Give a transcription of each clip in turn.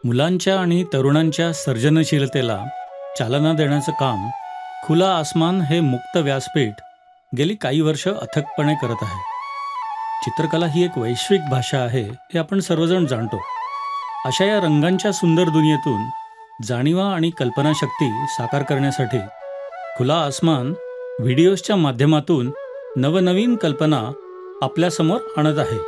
मुलांच्या आणि तरुणांच्या सर्जनशीलतेला चालना देण्याचं काम खुला आसमान हे मुक्त व्यासपीठ गेली काही वर्ष अथकपणे करत आहे. चित्रकला ही एक वैश्विक भाषा आहे हे आपण सर्वजण जाणतो. अशा या रंगांच्या सुंदर दुनियेतून जाणीवा आणि कल्पनाशक्ती साकार करण्यासाठी खुला आसमान व्हिडिओजच्या माध्यमातून नवनवीन कल्पना आपल्यासमोर आणत आहे.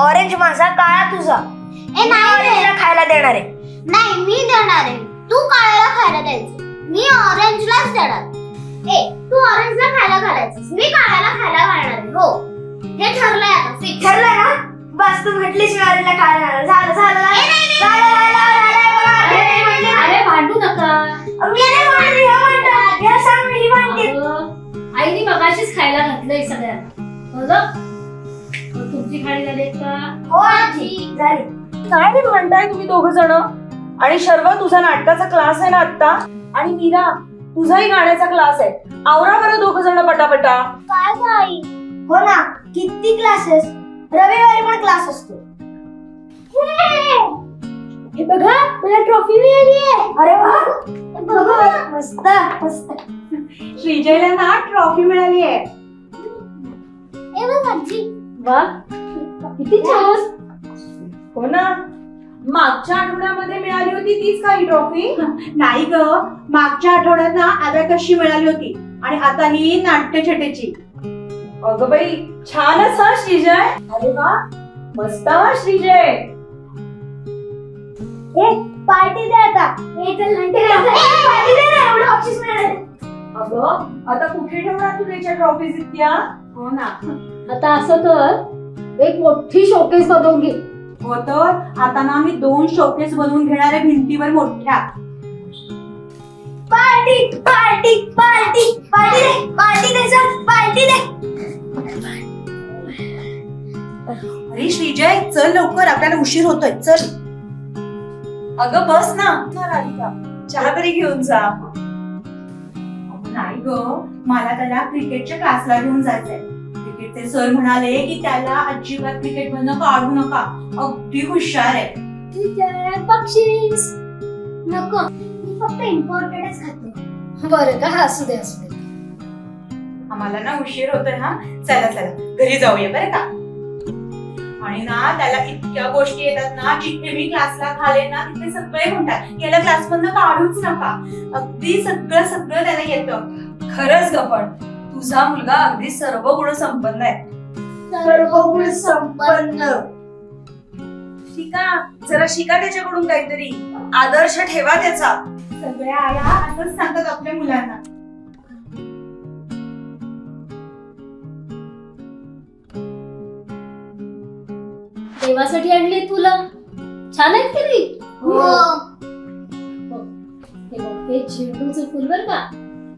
ऑरेंज माझा काळा तुझा. ऑरेंजला खायला देणार आहे. नाही मी देणार आहे. तू काळ्याला खायला द्यायचं. मी ऑरेंजलाच देणार. तू ऑरेंजला खायला घालायचं. मी काळ्याला खायला घालणार आहे. हो हे ठरलंय आता. फिक्स ठरलंय ना. बस तू म्हटलीस मी ऑरेंजला खायला घालणार. झालं झालं अरे भांडू नका. आईने मगाशीच खायला घातलंय सगळ्यांना. तुमची खाडी झाली का? हो आजी झाली. काय रे म्हणताय तुम्ही दोघ जण? आणि शर्व तुझा नाटकाचा क्लास आहे ना आता, आणि मीरा तुझाही गाण्याचा क्लास आहे. आवरा बरं दोघ जण पटापटा. काय आई? हो ना, किती क्लासेस. रविवारी पण क्लास असतो. हे बघा मला ट्रॉफी मिळाली आहे. अरे वा बघा मस्त मस्त. श्रीजयला ना ट्रॉफी मिळाली आहे. ए बघ आजी. वा किती छान. हो ना, मागच्या आठवड्यामध्ये मिळाली होती तीच काही ट्रॉफी? नाही ग, मागच्या आठवड्यात ना अबॅकसची मिळाली होती आणि आता ही नाट्यछटेची. अगं बाई छानच हा श्रीजय. अरे वा मस्त हा श्रीजय. पार्टी दे आता. पार्टी दे ना, एवढं बक्षीस मिळालं. अगं आता कुठे ठेवणार तू त्याच्या ट्रॉफीज इतक्या? हो ना, आता असं तर एक मोठी शोकेस बनवून घे. हो तर आता ना आम्ही 2 शोकेस बनवून घेणार आहे भिंतीवर मोठ्या. पार्टी पार्टी पार्टी पार्टी दे पार्टी दे सर पार्टी दे. अरे श्रीजय चल लवकर, आपल्याला उशीर होतोय. चल. अगं बस ना. राधिका चहा तरी घेऊन जा. नाही ग, मला त्याला क्रिकेटच्या क्लासला घेऊन जायचंय. क्रिकेटचे सर म्हणाले की त्याला अजिबात क्रिकेट मधनं काढू नका, अगदी हुशार आहे. बक्षीस नको, मी फक्त इम्पॉर्टंटच खाते. बरं का, असू दे असू दे. आम्हाला ना उशीर होतोय. हा चला चला घरी जाऊया बरं का. आणि ना त्याला इतक्या गोष्टी येतात ना, जिथे मी क्लासला घाले ना तिथे सगळे म्हणतात याला क्लास मधनं काढूच नका. अगदी सगळं सगळं त्याला येतं. खरंच गपण, तुझा मुलगा अगदी सर्व गुण संपन्न आहे. सर्व गुण संपन्न. शिका जरा, शिका त्याच्याकडून काहीतरी. आदर्श ठेवा त्याचा. सगळ्या आया असंच सांगतात आपल्या मुलांना. देवासाठी आणले तुला. छान आहेत की नाही? हे झेंडूचं फुल बर का,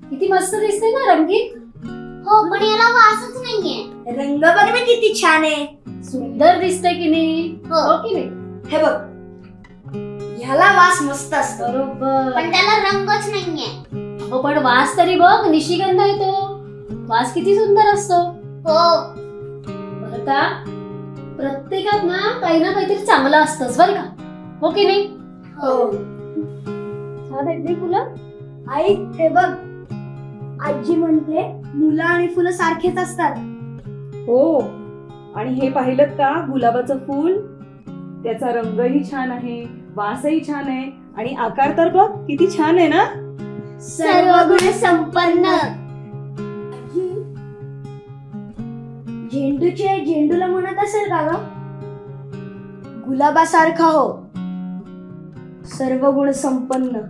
किती मस्त दिसते ना रंगीत. हो पण याला वासच नाहीये. रंग बघ ना किती छान आहे. सुंदर दिसते की नाही? हो की नाही? हे बघ, ह्याला वास मस्त असतो. बरोबर, पण त्याला रंगच नाहीये. हो पण वास तरी बघ, निशिगंध येतो. वास किती सुंदर असतो. हो बरं का, प्रत्येकात ना काहीतरी चांगलं असतंच बरं का. हो की नाही? हो. छान आहेत नाही फुलं. आई हे बघ, आजी म्हणते मुलं आणि फुलं सारखेच असतात. हो, आणि हे पाहिलं का गुलाबाचं फूल? त्याचा रंगही छान आहे, वासही छान आहे, आणि आकार तर बघ किती छान आहे ना. सर्व गुण संपन्न. झेंडूला म्हणत असेल का ग? गुलाबासारखा हो, सर्व गुण संपन्न.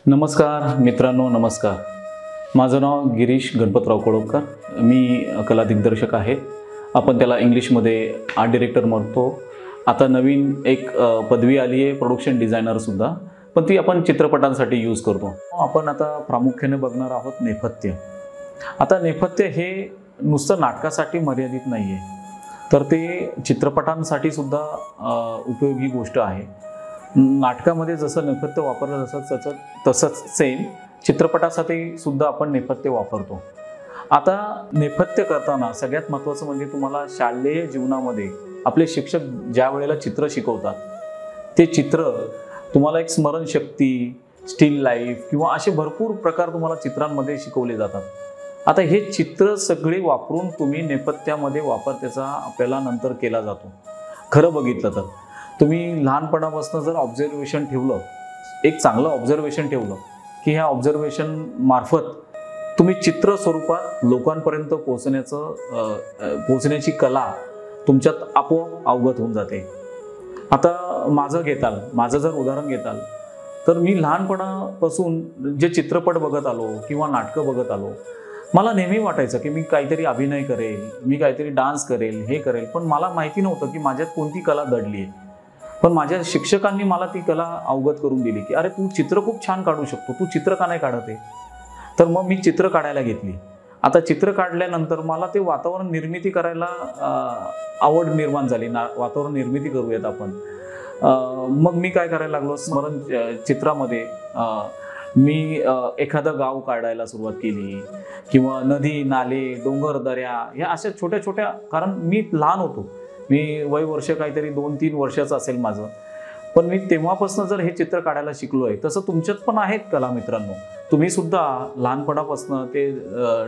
नमस्कार मित्रांनो, नमस्कार. माझं नाव गिरीश गणपतराव कोळपकर. मी कला दिग्दर्शक आहे. आपण त्याला इंग्लिशमध्ये आर्ट डिरेक्टर म्हणतो. आता नवीन एक पदवी आली आहे, प्रोडक्शन डिझायनरसुद्धा, पण ती आपण चित्रपटांसाठी यूज करतो. आपण आता प्रामुख्याने बघणार आहोत नेपथ्य. आता नेपथ्य हे नुसतं नाटकासाठी मर्यादित नाही आहे, तर ते चित्रपटांसाठी सुद्धा उपयोगी गोष्ट आहे. नाटकामध्ये जसं नेपथ्य वापरलं तसंच सेम चित्रपटासाठी सुद्धा आपण नेपथ्य वापरतो. आता नेपथ्य करताना सगळ्यात महत्त्वाचं म्हणजे तुम्हाला शालेय जीवनामध्ये आपले शिक्षक ज्या वेळेला चित्र शिकवतात ते चित्र तुम्हाला एक स्मरणशक्ती, स्टील लाईफ किंवा असे भरपूर प्रकार तुम्हाला चित्रांमध्ये शिकवले जातात. आता हे चित्र सगळे वापरून तुम्ही नेपथ्यामध्ये वापर त्याचा आपल्याला नंतर केला जातो. खरं बघितलं तर तुम्ही लहानपणापासून जर ऑब्झर्वेशन ठेवलं, एक चांगलं ऑब्झर्वेशन ठेवलं की ह्या ऑब्झर्वेशन मार्फत तुम्ही चित्र स्वरूपात लोकांपर्यंत पोहोचण्याची कला तुमच्यात आपोआप अवगत होऊन जाते. आता माझं जर उदाहरण घेताल तर मी लहानपणापासून जे चित्रपट बघत आलो किंवा नाटकं बघत आलो, मला नेहमी वाटायचं की मी काहीतरी अभिनय करेल, मी काहीतरी डान्स करेल, हे करेल, पण मला माहिती नव्हतं की माझ्यात कोणती कला दडली आहे. पण माझ्या शिक्षकांनी मला ती कला अवगत करून दिली की अरे तू चित्र खूप छान काढू शकतो, तू चित्र का नाही काढत आहे. तर मग मी चित्र काढायला घेतली. आता चित्र काढल्यानंतर मला ते वातावरण निर्मिती करायला आवड निर्माण झाली. वातावरण निर्मिती करूयात आपण. मग मी काय करायला लागलो, स्मरण चित्रामध्ये मी एखादं गाव काढायला सुरुवात केली किंवा नदी, नाले, डोंगर, दऱ्या ह्या अशा छोट्या छोट्या, कारण मी लहान होतो, मी वर्ष काहीतरी 2-3 वर्षाचं असेल माझं, पण मी तेव्हापासून जर हे चित्र काढायला शिकलो आहे. तसं तुमच्यात पण आहेत कला मित्रांनो. तुम्ही सुद्धा लहानपणापासून ते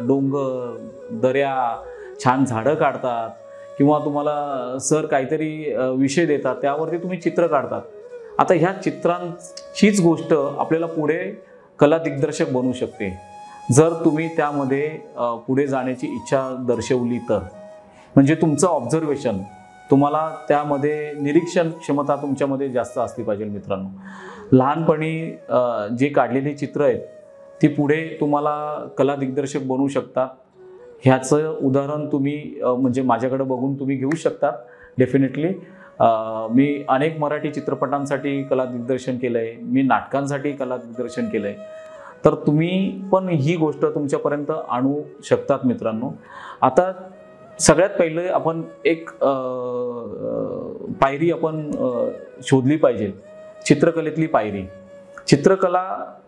डोंगर, दऱ्या, छान झाडं काढतात किंवा तुम्हाला सर काहीतरी विषय देतात त्यावरती तुम्ही चित्र काढतात. आता ह्या चित्रांचीच गोष्ट आपल्याला पुढे कला दिग्दर्शक बनवू शकते जर तुम्ही त्यामध्ये पुढे जाण्याची इच्छा दर्शवली तर. म्हणजे तुमचं ऑब्झर्वेशन, तुम्हाला त्यामध्ये निरीक्षण क्षमता तुमच्यामध्ये जास्त असली पाहिजे मित्रांनो. लहानपणी जे काढलेली चित्र आहेत ती पुढे तुम्हाला कला दिग्दर्शक बनवू शकतात. ह्याचं उदाहरण तुम्ही म्हणजे माझ्याकडे बघून तुम्ही घेऊ शकतात डेफिनेटली. मी अनेक मराठी चित्रपटांसाठी कला दिग्दर्शन केलं आहे, मी नाटकांसाठी कला दिग्दर्शन केलं आहे. तर तुम्ही पण ही गोष्ट तुमच्यापर्यंत आणू शकतात मित्रांनो. आता सगळ्यात पहिले आपण एक पायरी आपण शोधली पाहिजे, चित्रकलेतली पायरी. चित्रकला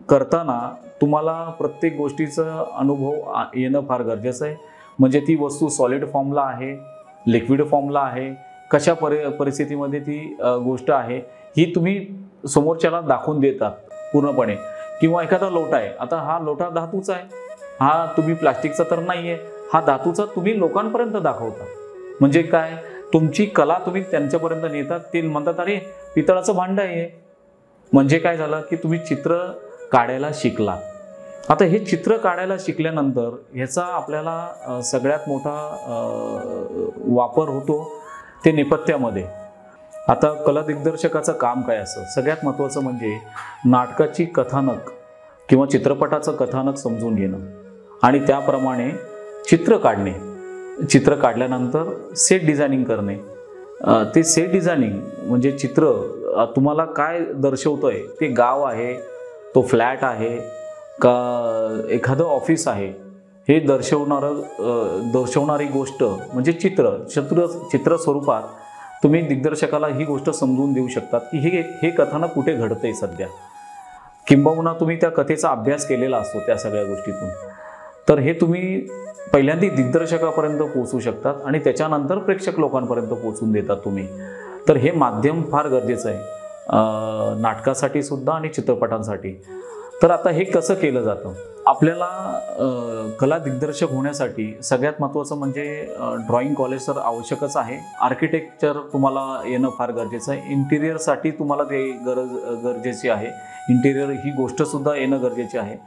करताना तुम्हाला प्रत्येक गोष्टीचा अनुभव येणं फार गरजेचं आहे. म्हणजे ती वस्तू सॉलिड फॉर्मला आहे, लिक्विड फॉर्मला आहे, कशा परिस्थितीमध्ये ती गोष्ट आहे ही तुम्ही समोरच्याला दाखवून देतात पूर्णपणे. किंवा एखादा लोटा आहे, आता हा लोटा धातूचा आहे, हा तुम्ही प्लास्टिकचा तर नाही आहे, हा धातूचा तुम्ही लोकांपर्यंत दाखवता. म्हणजे काय, तुमची कला तुम्ही त्यांच्यापर्यंत नेतात. ते म्हणतात अरे पितळाचं भांडं आहे. म्हणजे काय झालं की तुम्ही चित्र काढायला शिकला. आता हे चित्र काढायला शिकल्यानंतर ह्याचा आपल्याला सगळ्यात मोठा वापर होतो ते नेपथ्यामध्ये. आता कला दिग्दर्शकाचं काम काय असतं, सगळ्यात महत्त्वाचं म्हणजे नाटकाची कथानक किंवा चित्रपटाचं कथानक समजून घेणं आणि त्याप्रमाणे चित्र काढणे. चित्र काढल्यानंतर सेट डिझायनिंग करणे. ते सेट डिझायनिंग म्हणजे चित्र तुम्हाला काय दर्शवतं आहे, ते गाव आहे, तो फ्लॅट आहे का एखादं ऑफिस आहे, हे दर्शवणारी गोष्ट म्हणजे चित्र स्वरूपात तुम्ही दिग्दर्शकाला ही गोष्ट समजून देऊ शकतात की हे कथानक कुठे घडतंय सध्या. किंबहुना तुम्ही त्या कथेचा अभ्यास केलेला असतो त्या सगळ्या गोष्टीतून. तर हे तुम्ही पहिल्यांदा दिग्दर्शकापर्यंत पोहोचू शकतात आणि त्याच्यानंतर प्रेक्षक लोकांपर्यंत पोहोचून देतात तुम्ही. तर हे माध्यम फार गरजेचं आहे नाटकासाठी सुद्धा आणि चित्रपटांसाठी. तर आता हे कसं केलं जातं, आपल्याला कला दिग्दर्शक होण्यासाठी सगळ्यात महत्त्वाचं म्हणजे ड्रॉइंग कॉलेज तर आवश्यकच आहे. आर्किटेक्चर तुम्हाला येणं फार गरजेचं आहे. इंटिरियरसाठी तुम्हाला ते गरजेची आहे. इंटिरियर ही गोष्टसुद्धा येणं गरजेची आहे.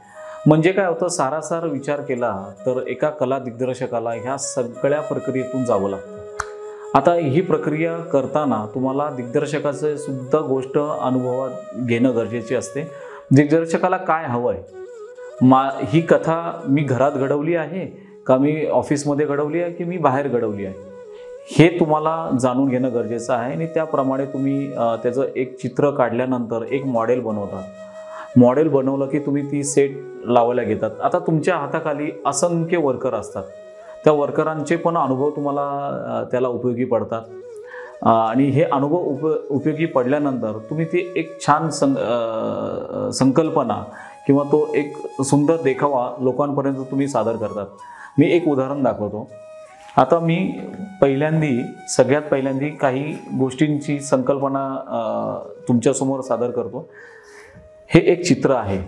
म्हणजे काय होतं, सारासार विचार केला तर एका कला दिग्दर्शकाला ह्या सगळ्या प्रक्रियेतून जावं लागतं. आता ही प्रक्रिया करताना तुम्हाला दिग्दर्शकाचं सुद्धा गोष्ट अनुभवात घेणं गरजेचे असते. दिग्दर्शकाला काय हवं आहे, ही कथा मी घरात घडवली आहे का मी ऑफिसमध्ये घडवली आहे की मी बाहेर घडवली आहे, हे तुम्हाला जाणून घेणं गरजेचं आहे. आणि त्याप्रमाणे तुम्ही त्याचं एक चित्र काढल्यानंतर एक मॉडेल बनवतात. मॉडेल बनवलं की तुम्ही ती सेट लावायला घेतात. आता तुमच्या हाताखाली असंख्य वर्कर असतात. त्या वर्करांचे पण अनुभव तुम्हाला त्याला उपयोगी पडतात. आणि हे अनुभव उपयोगी पडल्यानंतर तुम्ही ती एक छान संकल्पना किंवा तो एक सुंदर देखावा लोकांपर्यंत तुम्ही सादर करतात. मी एक उदाहरण दाखवतो. आता मी सगळ्यात पहिल्यांदी काही गोष्टींची संकल्पना तुमच्यासमोर सादर करतो. हे एक चित्र आहे.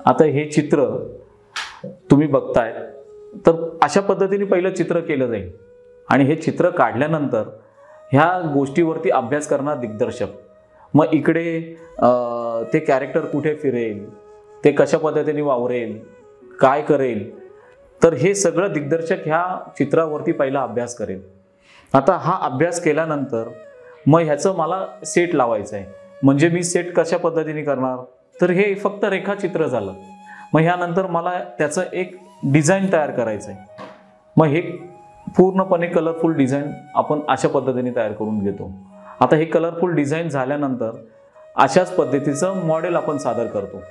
आता हे चित्र तुम्ही बघताय तर अशा पद्धतीने पहिलं चित्र केलं जाईल आणि हे चित्र काढल्यानंतर ह्या गोष्टीवरती अभ्यास करणार दिग्दर्शक. मग इकडे ते कॅरेक्टर कुठे फिरेल, ते कशा पद्धतीने वावरेल, काय करेल, तर हे सगळं दिग्दर्शक ह्या चित्रावरती पहिला अभ्यास करेल. आता हा अभ्यास केल्यानंतर मग ह्याचं मला सेट लावायचं आहे. म्हणजे मी सेट कशा पद्धतीने करणार, तर हे फक्त रेखाचित्र झालं. मग ह्यानंतर मला त्याचं एक डिझाईन तयार करायचं आहे. मग हे पूर्णपणे कलरफुल डिझाईन आपण अशा पद्धतीने तयार करून घेतो. आता हे कलरफुल डिझाईन झाल्यानंतर अशाच पद्धतीचं मॉडेल आपण सादर करतो.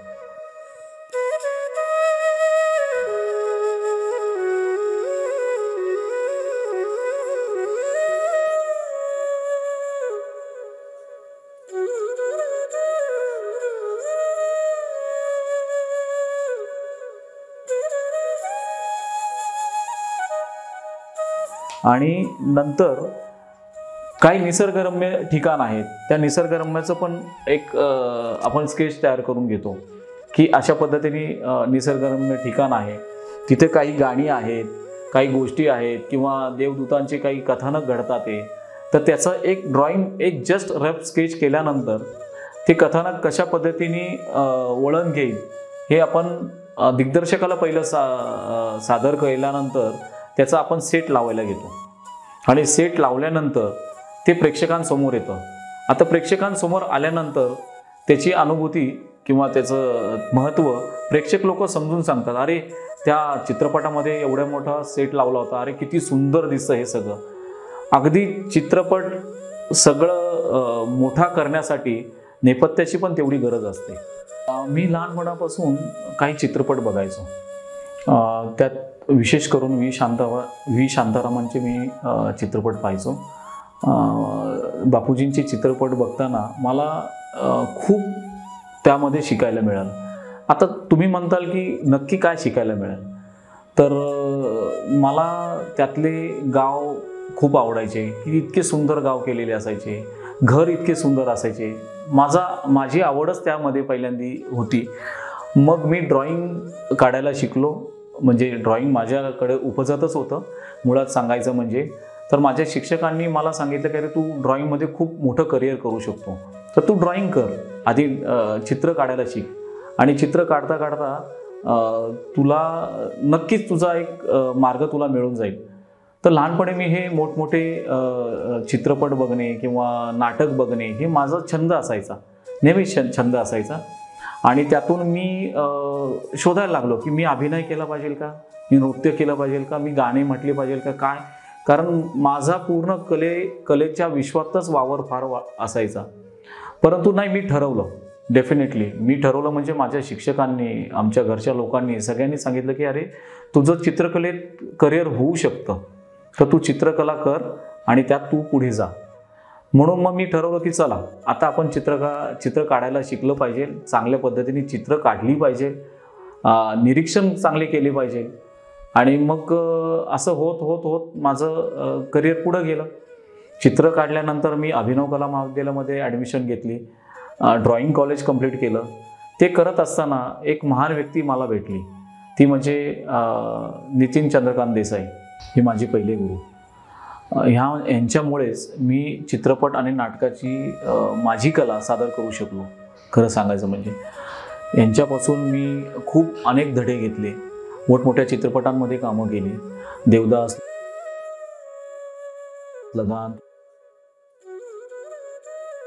आणि नंतर काही निसर्गरम्य ठिकाण आहेत, त्या निसर्गरम्याचं पण एक आपण स्केच तयार करून घेतो की अशा पद्धतीने निसर्गरम्य ठिकाण आहे, तिथे काही गाणी आहेत, काही गोष्टी आहेत किंवा देवदूतांचे काही कथानक घडतात ते. तर त्याचं एक ड्रॉइंग, एक जस्ट रफ स्केच केल्यानंतर ते कथानक कशा पद्धतीने वळण घेईल हे आपण दिग्दर्शकाला पहिलं सादर केल्यानंतर त्याचा आपण सेट लावायला घेतो. आणि सेट लावल्यानंतर ते प्रेक्षकांसमोर येतं. आता प्रेक्षकांसमोर आल्यानंतर त्याची अनुभूती किंवा त्याचं महत्त्व प्रेक्षक लोक समजून सांगतात. अरे त्या चित्रपटामध्ये एवढ्या मोठा सेट लावला होता, अरे किती सुंदर दिसतं हे सगळं. अगदी चित्रपट सगळं मोठा करण्यासाठी नेपथ्याची पण तेवढी गरज असते. मी लहानपणापासून काही चित्रपट बघायचो. त्यात विशेष करून व्ही शांतारामांचे मी चित्रपट पाहायचो. बापूजींचे चित्रपट बघताना मला खूप त्यामध्ये शिकायला मिळालं. आता तुम्ही म्हणताल की नक्की काय शिकायला मिळेल, तर मला त्यातले गाव खूप आवडायचे की इतके सुंदर गाव केलेले असायचे, घर इतके सुंदर असायचे. माझी आवडच त्यामध्ये पहिल्यांदी होती. मग मी ड्रॉइंग काढायला शिकलो. म्हणजे ड्रॉइंग माझ्याकडे उपजतच होतं मुळात सांगायचं म्हणजे. तर माझ्या शिक्षकांनी मला सांगितलं की अरे तू ड्रॉइंगमध्ये खूप मोठं करिअर करू शकतो, तर तू ड्रॉइंग कर, आधी चित्र काढायला शिक आणि चित्र काढता काढता तुला नक्कीच तुझा एक मार्ग तुला मिळून जाईल. तर लहानपणी मी हे मोठमोठे चित्रपट बघणे किंवा नाटक बघणे हे माझा छंद असायचा, नेहमी छंद असायचा. आणि त्यातून मी शोधायला लागलो की मी अभिनय केला पाहिजे का, मी नृत्य केलं पाहिजे का, मी गाणे म्हटले पाहिजे का, काय. कारण माझा पूर्ण कलेच्या विश्वातच वावर फार असायचा. परंतु नाही, मी ठरवलं, डेफिनेटली मी ठरवलं. म्हणजे माझ्या शिक्षकांनी, आमच्या घरच्या लोकांनी, सगळ्यांनी सांगितलं की अरे तुझं चित्रकलेत करिअर होऊ शकतं, तर तू चित्रकला कर आणि त्यात तू पुढे जा. म्हणून मग मी ठरवलं की चला आता आपण चित्र काढायला शिकलं पाहिजे, चांगल्या पद्धतीने चित्र काढली पाहिजे, निरीक्षण चांगले केले पाहिजे. आणि मग असं होत होत होत माझं करिअर पुढं गेलं. चित्र काढल्यानंतर मी अभिनव कला महाविद्यालयामध्ये ॲडमिशन घेतली, ड्रॉइंग कॉलेज कंप्लीट केलं. ते करत असताना एक महान व्यक्ती मला भेटली, ती म्हणजे नितीन चंद्रकांत देसाई. ही माझी पहिले गुरु. यांच्यामुळेच मी चित्रपट आणि नाटकाची माझी कला सादर करू शकलो. खरं सांगायचं म्हणजे यांच्यापासून मी खूप अनेक धडे घेतले, मोठमोठ्या चित्रपटांमध्ये कामं केली. देवदास, लगान,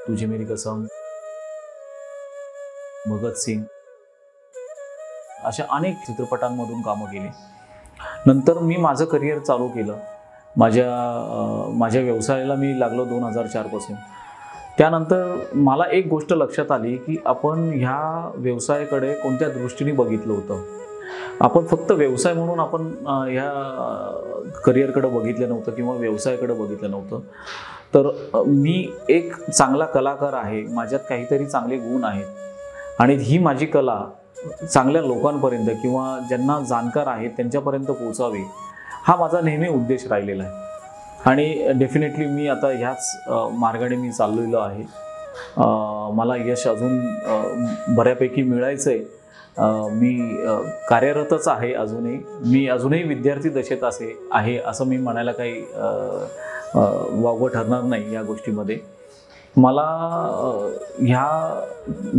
तुझे मेरी कसम, भगतसिंग अशा अनेक चित्रपटांमधून कामं केली. नंतर मी माझं करिअर चालू केलं. माझ्या व्यवसायाला मी लागलो 2004 पासून. त्यानंतर मला एक गोष्ट लक्षात आली की आपण ह्या व्यवसायाकडे कोणत्या दृष्टीने बघितलं होतं. आपण फक्त व्यवसाय म्हणून आपण ह्या करिअरकडे बघितलं नव्हतं किंवा व्यवसायाकडे बघितलं नव्हतं. तर मी एक चांगला कलाकार आहे, माझ्यात काहीतरी चांगले गुण आहेत आणि ही माझी कला चांगल्या लोकांपर्यंत किंवा ज्यांना जाणकार आहेत त्यांच्यापर्यंत पोहोचावी, हा माझा नेहमी उद्देश राहिलेला आहे. आणि डेफिनेटली मी आता ह्याच मार्गाने मी चाललेलो आहे. मला यश अजून बऱ्यापैकी मिळायचं आहे. मी कार्यरतच आहे अजूनही. मी अजूनही विद्यार्थी दशेत आहे असं मी म्हणायला काही वावगं ठरणार नाही या गोष्टीमध्ये. मला ह्या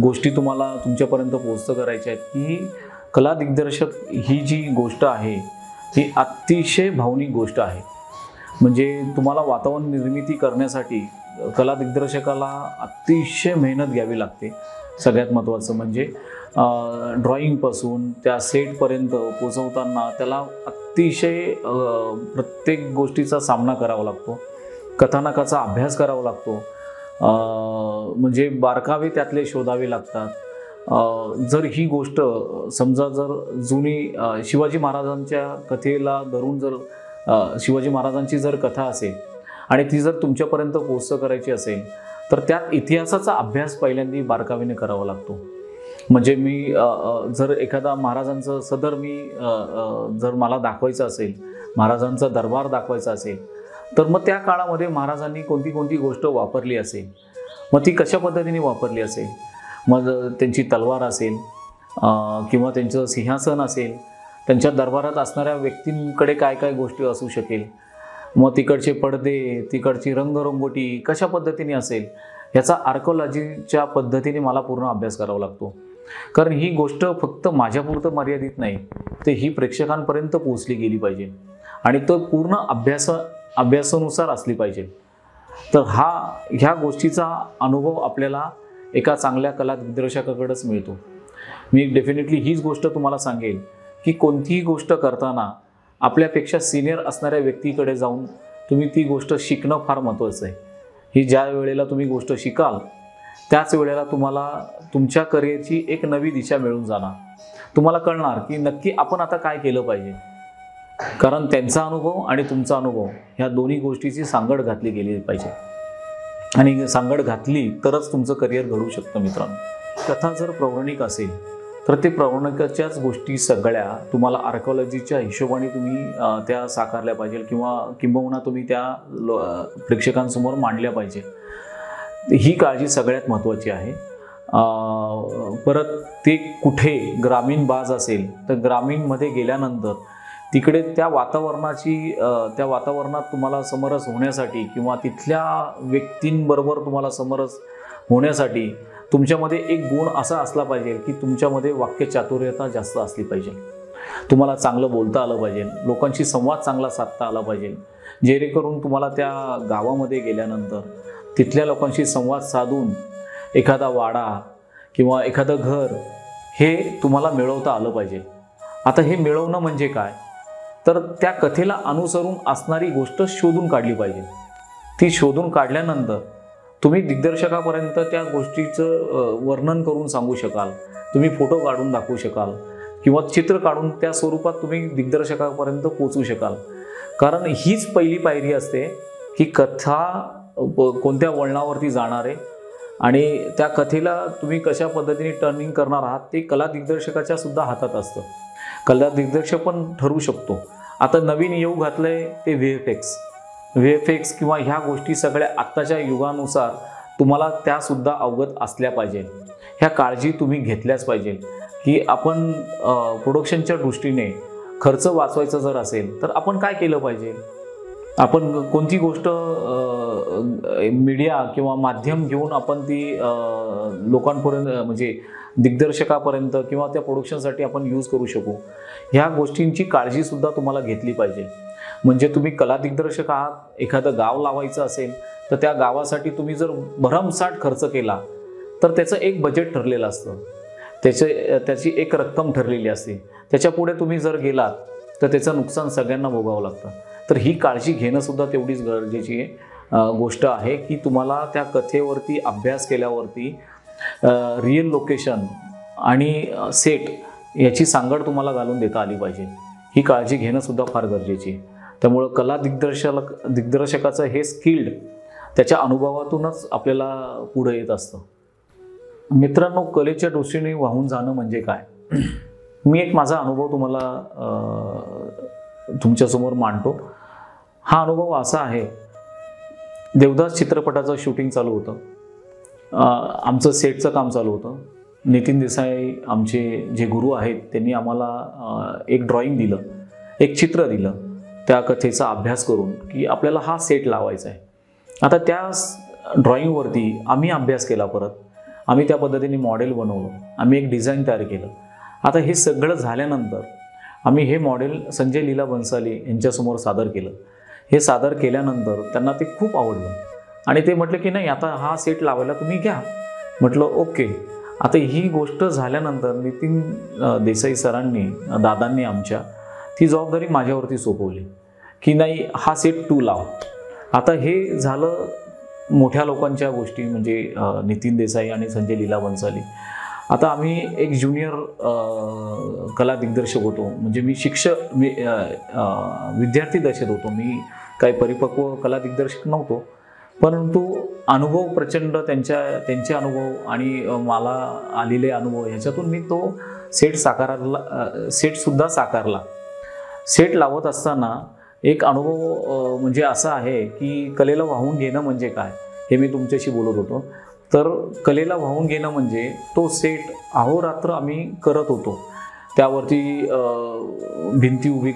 गोष्टी तुम्हाला तुमच्यापर्यंत पोहोचतं करायच्या आहेत की कला दिग्दर्शक ही जी गोष्ट आहे ही अतिशय भावनिक गोष्ट आहे. म्हणजे तुम्हाला वातावरण निर्मिती करण्यासाठी कला दिग्दर्शकाला अतिशय मेहनत घ्यावी लागते. सगळ्यात महत्त्वाचं म्हणजे ड्रॉइंगपासून त्या सेटपर्यंत पोचवताना त्याला अतिशय प्रत्येक गोष्टीचा सामना करावा लागतो. कथानकाचा अभ्यास करावा लागतो. म्हणजे बारकावे त्यातले शोधावे लागतात. जर ही गोष्ट समजा जर जुनी शिवाजी महाराजांच्या कथेला धरून जर शिवाजी महाराजांची जर कथा असेल आणि ती जर तुमच्यापर्यंत पोहोच करायची असेल तर त्यात इतिहासाचा अभ्यास पहिल्यांदा बारकावीने करावा लागतो. म्हणजे मी जर एखादा महाराजांचं सदर मी जर मला दाखवायचं असेल, महाराजांचा दरबार दाखवायचा असेल तर मग त्या काळामध्ये महाराजांनी कोणती गोष्ट वापरली असेल, मग ती कशा पद्धतीने वापरली असेल, मग त्यांची तलवार असेल किंवा त्यांचं सिंहासन असेल, त्यांच्या दरबारात असणाऱ्या व्यक्तींकडे काय काय गोष्टी असू शकेल, मग तिकडचे पडदे, तिकडची रंगरंगोटी कशा पद्धतीने असेल, याचा आर्किओलॉजीच्या पद्धतीने मला पूर्ण अभ्यास करावा लागतो. कारण ही गोष्ट फक्त माझ्यापुरतं मर्यादित नाही, तर ही प्रेक्षकांपर्यंत पोहोचली गेली पाहिजे आणि तो पूर्ण अभ्यासानुसार असली पाहिजे. तर ह्या गोष्टीचा अनुभव आपल्याला एका चांगल्या कला दिग्दर्शकाकडेच मिळतो. मी डेफिनेटली हीच गोष्ट तुम्हाला सांगेल की कोणतीही गोष्ट करताना आपल्यापेक्षा सिनियर असणाऱ्या व्यक्तीकडे जाऊन तुम्ही ती गोष्ट शिकणं फार महत्त्वाचं आहे. ही ज्या वेळेला तुम्ही गोष्ट शिकाल त्याच वेळेला तुम्हाला तुमच्या करिअरची एक नवी दिशा मिळून जाणार. तुम्हाला कळणार की नक्की आपण आता काय केलं पाहिजे. कारण त्यांचा अनुभव आणि तुमचा अनुभव ह्या दोन्ही गोष्टीची सांगड घातली गेली पाहिजे आणि सांगड घातली तरच तुमचं करिअर घडू शकतं. मित्रांनो, कथा जर पौराणिक असेल तर ते पौराणिकाच्याच गोष्टी सगळ्या तुम्हाला आर्किओलॉजीच्या हिशोबाने तुम्ही त्या साकारल्या पाहिजे किंवा किंबहुना तुम्ही त्या प्रेक्षकांसमोर मांडल्या पाहिजे. ही काळजी सगळ्यात महत्त्वाची आहे. परत ते कुठे ग्रामीण बाज असेल तर ग्रामीणमध्ये गेल्यानंतर तिकडे त्या वातावरणात तुम्हाला समरस होण्यासाठी किंवा तिथल्या व्यक्तींबरोबर तुम्हाला समरस होण्यासाठी तुमच्यामध्ये एक गुण असा असला पाहिजे की तुमच्यामध्ये वाक्यचातुर्यता जास्त असली पाहिजे. तुम्हाला चांगलं बोलता आलं पाहिजे, लोकांशी संवाद चांगला साधता आला पाहिजे, जेणेकरून तुम्हाला त्या गावामध्ये गेल्यानंतर तिथल्या लोकांशी संवाद साधून एखादा वाडा किंवा एखादं घर हे तुम्हाला मिळवता आलं पाहिजे. आता हे मिळवणं म्हणजे काय, तर त्या कथेला अनुसरून असणारी गोष्ट शोधून काढली पाहिजे. ती शोधून काढल्यानंतर तुम्ही दिग्दर्शकापर्यंत त्या गोष्टीचं वर्णन करून सांगू शकाल, तुम्ही फोटो काढून दाखवू शकाल किंवा चित्र काढून त्या स्वरूपात तुम्ही दिग्दर्शकापर्यंत पोचू शकाल. कारण हीच पहिली पायरी असते की कथा कोणत्या वळणावरती जाणार आहे आणि त्या कथेला तुम्ही कशा पद्धतीने टर्निंग करणार आहात ते कला दिग्दर्शकाच्या सुद्धा हातात असतं. कला दिग्दर्शक पण ठरवू शकतो. आता नवीन योग घातलं आहे ते व्हीएफएक्स किंवा ह्या गोष्टी सगळ्या आत्ताच्या युगानुसार तुम्हाला त्यासुद्धा अवगत असल्या पाहिजे. ह्या काळजी तुम्ही घेतल्याच पाहिजे की आपण प्रोडक्शनच्या दृष्टीने खर्च वाचवायचा जर असेल तर आपण काय केलं पाहिजे. आपण कोणती गोष्ट मीडिया किंवा माध्यम घेऊन आपण ती लोकांपर्यंत म्हणजे दिग्दर्शकापर्यंत किंवा त्या प्रोडक्शनसाठी आपण यूज करू शकू, ह्या गोष्टींची काळजीसुद्धा तुम्हाला घेतली पाहिजे. म्हणजे तुम्ही कला दिग्दर्शक आहात, एखादं गाव लावायचं असेल तर त्या गावासाठी तुम्ही जर भरमसाठ खर्च केला तर त्याचं एक बजेट ठरलेलं असतं, त्याची एक रक्कम ठरलेली असते. त्याच्यापुढे तुम्ही जर गेलात तर त्याचं नुकसान सगळ्यांना भोगावं लागतं. तर ही काळजी घेणंसुद्धा तेवढीच गरजेची गोष्ट आहे की तुम्हाला त्या कथेवरती अभ्यास केल्यावरती रिअल लोकेशन आणि सेट याची सांगड तुम्हाला घालून देता आली पाहिजे. ही काळजी घेणं सुद्धा फार गरजेची आहे. त्यामुळं कला दिग्दर्शकाचं हे स्किल्ड त्याच्या अनुभवातूनच आपल्याला पुढे येत असतं. मित्रांनो, कलेच्या दृष्टीने वाहून जाणं म्हणजे काय? मी एक माझा अनुभव तुम्हाला तुमच्यासमोर मांडतो. हा अनुभव असा आहे, देवदास चित्रपटाचं शूटिंग चालू होतं. आमचं सेटचं काम चालू होतं. नितीन देसाई आमचे जे गुरु आहेत त्यांनी आम्हाला एक ड्रॉइंग दिलं, एक चित्र दिलं त्या कथेचा अभ्यास करून की आपल्याला हा सेट लावायचा आहे. आता त्या ड्रॉइंगवरती आम्ही अभ्यास केला. परत आम्ही त्या पद्धतीने मॉडेल बनवलं, आम्ही एक डिझाईन तयार केलं. आता हे सगळं झाल्यानंतर आम्ही हे मॉडेल संजय लीला बन्साली यांच्यासमोर सादर केलं. हे सादर केल्यानंतर त्यांना ते खूप आवडलं आणि ते म्हटलं की नाही, आता हा सेट लावायला तुम्ही घ्या. म्हटलं ओके. आता ही गोष्ट झाल्यानंतर नितीन देसाई सरांनी, दादांनी आमच्या ती जबाबदारी माझ्यावरती सोपवली की नाही, हा सेट तू लाव. आता हे झालं मोठ्या लोकांच्या गोष्टी, म्हणजे नितीन देसाई आणि संजय लीला बन्साली. आता आम्ही एक ज्युनियर कला दिग्दर्शक होतो, म्हणजे मी विद्यार्थी दशेत होतो. मी काही परिपक्व कला दिग्दर्शक नव्हतो, परंतु अनुभव प्रचंड त्यांचे अनुभव आणि मला आलेले अनुभव ह्याच्यातून मी तो सेटसुद्धा साकारला. सेट लावत असताना एक अनुभव म्हणजे असा आहे की कलेला वाहून घेणं म्हणजे काय हे मी तुमच्याशी बोलत होतो. तर कलेला वाहून घेणं म्हणजे तो सेट अहोरात्र आम्ही करत होतो. त्यावरती भिंत उभी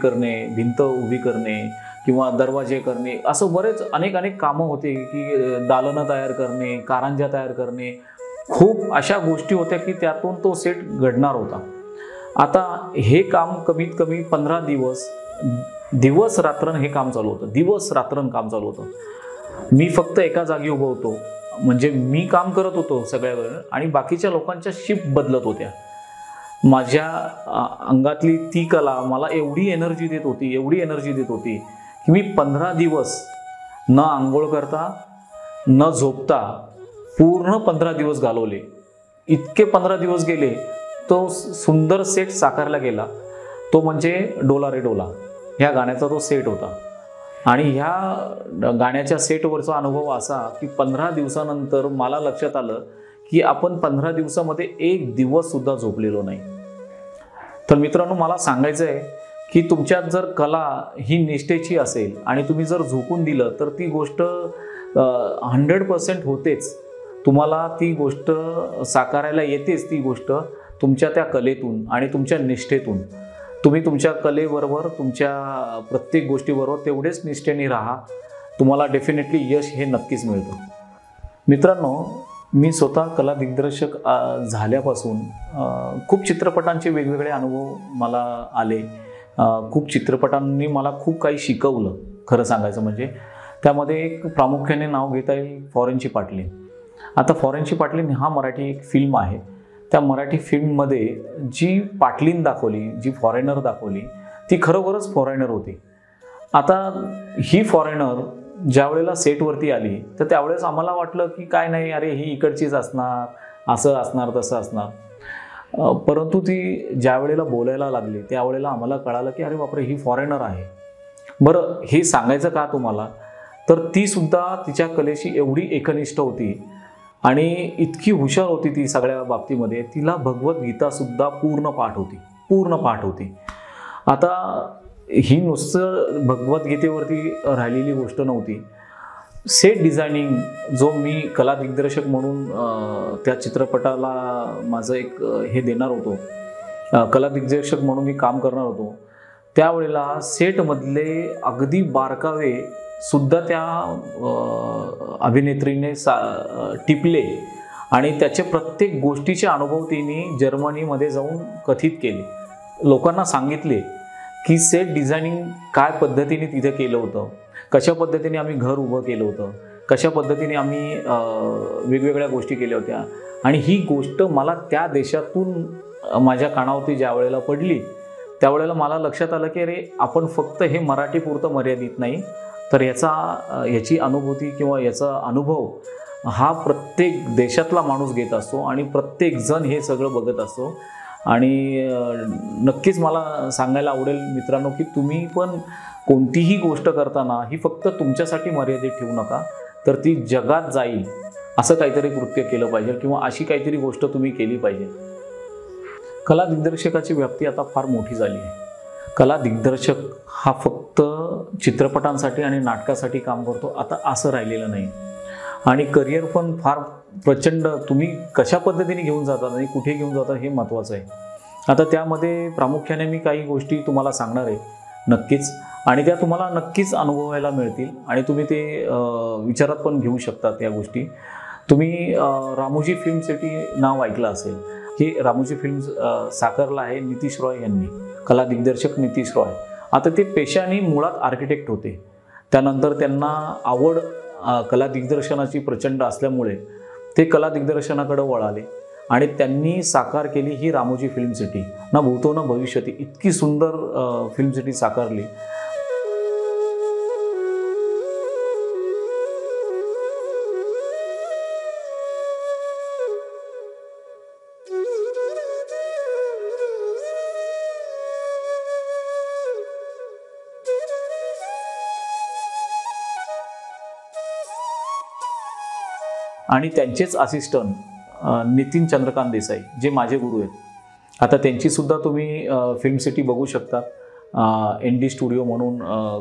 करणे किंवा दरवाजे करणे, असं बरेच अनेक कामं होते की दालनं तयार करणे, कारंज्या तयार करणे, खूप अशा गोष्टी होत्या की त्यातून तो सेट घडणार होता. आता हे काम कमीत कमी 15 दिवस रात्र हे काम चालू होतं. दिवस रात्र काम चालू होतं. मी फक्त एका जागी उभं होतो, म्हणजे मी काम करत होतो सगळ्या वेळ आणि बाकीच्या लोकांच्या शिफ्ट बदलत होत्या. माझ्या अंगातली ती कला मला एवढी एनर्जी देत होती की मी 15 दिवस न आंघोळ करता न झोपता पूर्ण 15 दिवस घालवले. इतके 15 दिवस गेले. तो सुंदर सेट साकारला गेला. तो म्हणजे डोला रे डोला ह्या गाण्याचा तो सेट होता. आणि ह्या गाण्याच्या सेटवरचा अनुभव असा की 15 दिवसानंतर मला लक्षात आलं की आपण 15 दिवसामध्ये एक दिवससुद्धा झोपलेलो नाही. तर मित्रांनो, मला सांगायचं आहे की तुमच्यात जर कला ही निष्ठेची असेल आणि तुम्ही जर झोकून दिलं तर ती गोष्ट 100% होतेच. तुम्हाला ती गोष्ट साकारायला येतेच. ती गोष्ट तुमच्या त्या कलेतून आणि तुमच्या निष्ठेतून. तुम्ही तुमच्या कलेबरोबर, तुमच्या प्रत्येक गोष्टीबरोबर तेवढेच निष्ठेने राहा. तुम्हाला डेफिनेटली यश हे नक्कीच मिळतं. मित्रांनो, मी स्वतः कला दिग्दर्शक झाल्यापासून खूप चित्रपटांचे वेगवेगळे अनुभव मला आले. खूप चित्रपटांनी मला खूप काही शिकवलं खरं सांगायचं म्हणजे. त्यामध्ये एक प्रामुख्याने नाव घेता येईल फॉरेनची पाटलीन. आता फॉरेनची पाटलीन हा मराठी एक फिल्म आहे. त्या मराठी फिल्ममध्ये जी पाटलीन दाखवली, जी फॉरेनर दाखवली, ती खरोखरच फॉरेनर होती. आता ही फॉरेनर ज्या वेळेला सेटवरती आली तर त्यावेळेस आम्हाला वाटलं की काय नाही, अरे ही इकडचीच असणार, असं असणार तसं असणार. परंतु ती ज्या वेळेला बोलायला लागली त्यावेळेला आम्हाला कळालं की अरे बापरे, ही फॉरेनर आहे. बरं, हे सांगायचं का तुम्हाला, तर ती सुद्धा तिच्या कलेशी एवढी एकनिष्ठ होती आणि इतकी हुशार होती ती सगळ्या बाबतीमध्ये. तिला भगवद्गीतासुद्धा पूर्ण पाठ होती. आता ही नुसतं भगवद्गीतेवरती राहिलेली गोष्ट नव्हती. सेट डिझायनिंग जो मी कला दिग्दर्शक म्हणून त्या चित्रपटाला माझं एक हे देणार होतो, कला दिग्दर्शक म्हणून मी काम करणार होतो, त्यावेळेला सेटमधले अगदी बारकावे सुद्धा त्या अभिनेत्रीने टिपले आणि त्याचे प्रत्येक गोष्टीचे अनुभव तिने जर्मनीमध्ये जाऊन कथित केले. लोकांना सांगितले की सेट डिझायनिंग काय पद्धतीने तिथे केलं होतं, कशा पद्धतीने आम्ही घर उभं केलं होतं, कशा पद्धतीने आम्ही वेगवेगळ्या गोष्टी केल्या होत्या. आणि ही गोष्ट मला त्या देशातून माझ्या कानावरती ज्या वेळेला पडली त्यावेळेला मला लक्षात आलं की अरे, आपण फक्त हे मराठीपुरतं मर्यादित नाही, तर याची अनुभूती किंवा याचा अनुभव हा प्रत्येक देशातला माणूस घेत असतो आणि प्रत्येक जण हे सगळं बघत असतो. आणि नक्कीच मला सांगायला आवडेल मित्रांनो की तुम्ही पण कोणतीही गोष्ट करताना ही फक्त तुमच्यासाठी मर्यादित ठेवू नका, तर ती जगात जाईल असं काहीतरी कृत्य केलं पाहिजे किंवा अशी काहीतरी गोष्ट तुम्ही केली पाहिजे. कला दिग्दर्शकाची व्याप्ती आता फार मोठी झाली आहे. कला दिग्दर्शक हा फक्त चित्रपटांसाठी आणि नाटकासाठी काम करतो आता असं राहिलेलं नाही. आणि करिअर पण फार प्रचंड तुम्ही कशा पद्धतीने घेऊन जातात आणि कुठे घेऊन जातात हे महत्त्वाचं आहे. आता त्यामध्ये प्रामुख्याने मी काही गोष्टी तुम्हाला सांगणार आहे नक्कीच, आणि त्या तुम्हाला नक्कीच अनुभवायला मिळतील आणि तुम्ही ते विचारात पण घेऊ शकतात या गोष्टी. तुम्ही रामोजी फिल्म सिटी नाव ऐकलं असेल. हे रामोजी फिल्म्स साकारलं आहे नितीश रॉय यांनी, कला दिग्दर्शक नितीश रॉय. आता ते पेशाने मुळात आर्किटेक्ट होते, त्यानंतर त्यांना आवड कला दिग्दर्शनाची प्रचंड असल्यामुळे ते कला दिग्दर्शनाकडे वळाले आणि त्यांनी साकार केली ही रामोजी फिल्म सिटी. ना भूतो ना भविष्यती इतकी सुंदर फिल्म सिटी साकारली. आणि त्यांचेच असिस्टंट नितीन चंद्रकांत देसाई जे माझे गुरु आहेत. आता त्यांचीसुद्धा तुम्ही फिल्म सिटी बघू शकता. ND स्टुडिओ म्हणून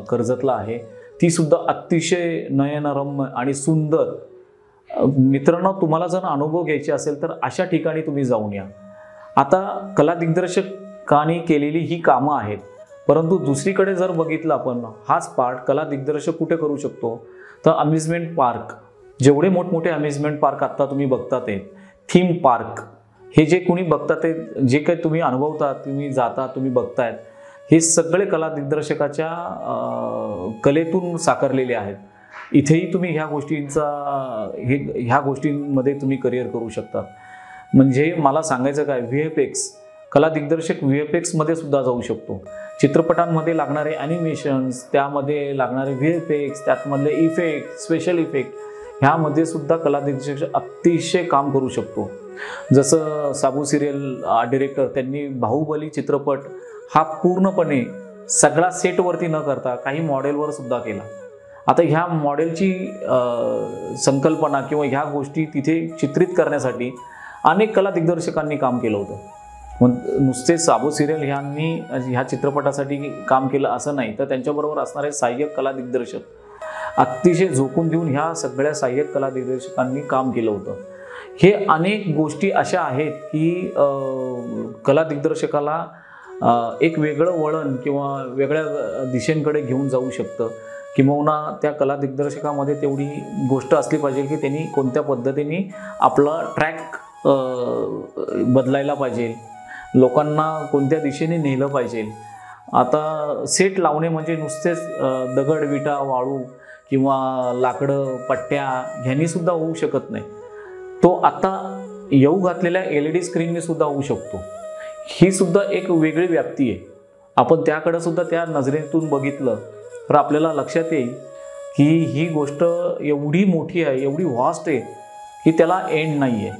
कर्जतला आहे. तीसुद्धा अतिशय नयनरम्य आणि सुंदर. मित्रांनो, तुम्हाला जर अनुभव घ्यायचे असेल तर अशा ठिकाणी तुम्ही जाऊन या. आता कला दिग्दर्शकांनी केलेली ही कामं आहेत, परंतु दुसरीकडे जर बघितलं आपण हाच पार्ट कला दिग्दर्शक कुठे करू शकतो तर अम्युजमेंट पार्क. जेवढे मोठमोठे अम्युजमेंट पार्क आत्ता तुम्ही बघतात ते थीम पार्क, हे जे कोणी बघतात ते जे काही तुम्ही अनुभवतात, तुम्ही जाता, तुम्ही बघतायत, हे सगळे कला दिग्दर्शकाच्या कलेतून साकारलेले आहेत. इथेही तुम्ही ह्या गोष्टींमध्ये तुम्ही करिअर करू शकता. म्हणजे मला सांगायचं काय, VFX कला दिग्दर्शक VFXमध्ये सुद्धा जाऊ शकतो. चित्रपटांमध्ये लागणारे ॲनिमेशन्स, त्यामध्ये लागणारे VFX, त्यातमधले इफेक्ट, स्पेशल इफेक्ट, ह्यामध्ये सुद्धा कला दिग्दर्शक अतिशय काम करू शकतो. जसं साबू सिरियल डिरेक्टर त्यांनी बाहुबली चित्रपट हा पूर्णपणे सगळा सेटवरती न करता काही मॉडेलवर सुद्धा केला. आता ह्या मॉडेलची संकल्पना किंवा ह्या गोष्टी तिथे चित्रित करण्यासाठी अनेक कला दिग्दर्शकांनी काम केलं होतं. मग नुसते साबू सिरियल ह्या चित्रपटासाठी काम केलं असं नाही, तर त्यांच्याबरोबर असणारे सहाय्यक कला दिग्दर्शक अतिशय झोकून देऊन ह्या सगळ्या सहाय्यक कला दिग्दर्शकांनी काम केलं होतं. हे अनेक गोष्टी अशा आहेत की कला दिग्दर्शकाला एक वेगळं वळण किंवा वेगळ्या दिशेंकडे घेऊन जाऊ शकतं. किंवा त्या कला दिग्दर्शकामध्ये तेवढी गोष्ट असली पाहिजे की त्यांनी कोणत्या पद्धतीने आपला ट्रॅक बदलायला पाहिजे, लोकांना कोणत्या दिशेने नेलं पाहिजे. आता सेट लावणे म्हणजे नुसतेच दगड, विटा, वाळू किंवा लाकडं, पट्ट्या ह्यांनी सुद्धा होऊ शकत नाही. तो आता येऊ घातलेल्या LED स्क्रीनने सुद्धा होऊ शकतो. ही सुद्धा एक वेगळी व्याप्ती आहे. आपण त्याकडे सुद्धा त्या नजरेतून बघितलं तर आपल्याला लक्षात येईल की ही गोष्ट एवढी मोठी आहे, एवढी व्हास्ट आहे की त्याला एंड नाही आहे.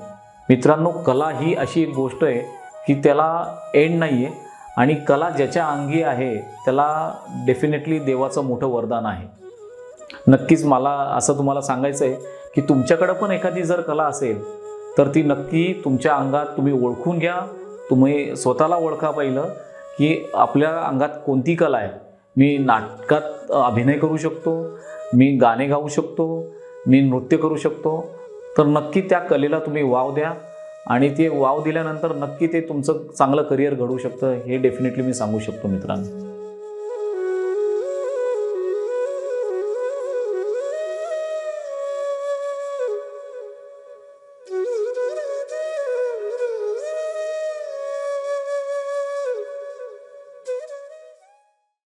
मित्रांनो, कला ही अशी एक गोष्ट आहे की त्याला एंड नाही आहे आणि कला ज्याच्या अंगी आहे त्याला डेफिनेटली देवाचं मोठं वरदान आहे. नक्कीच मला असं तुम्हाला सांगायचं आहे की तुमच्याकडं पण एखादी जर कला असेल तर ती नक्की तुमच्या अंगात तुम्ही ओळखून घ्या. तुम्ही स्वतःला ओळखा पहिलं की आपल्या अंगात कोणती कला आहे. मी नाटकात अभिनय करू शकतो, मी गाणे गाऊ शकतो, मी नृत्य करू शकतो. तर नक्की त्या कलेला तुम्ही वाव द्या आणि ते वाव दिल्यानंतर नक्की ते तुमचं चांगलं करिअर घडू शकतं, हे डेफिनेटली मी सांगू शकतो मित्रांनो.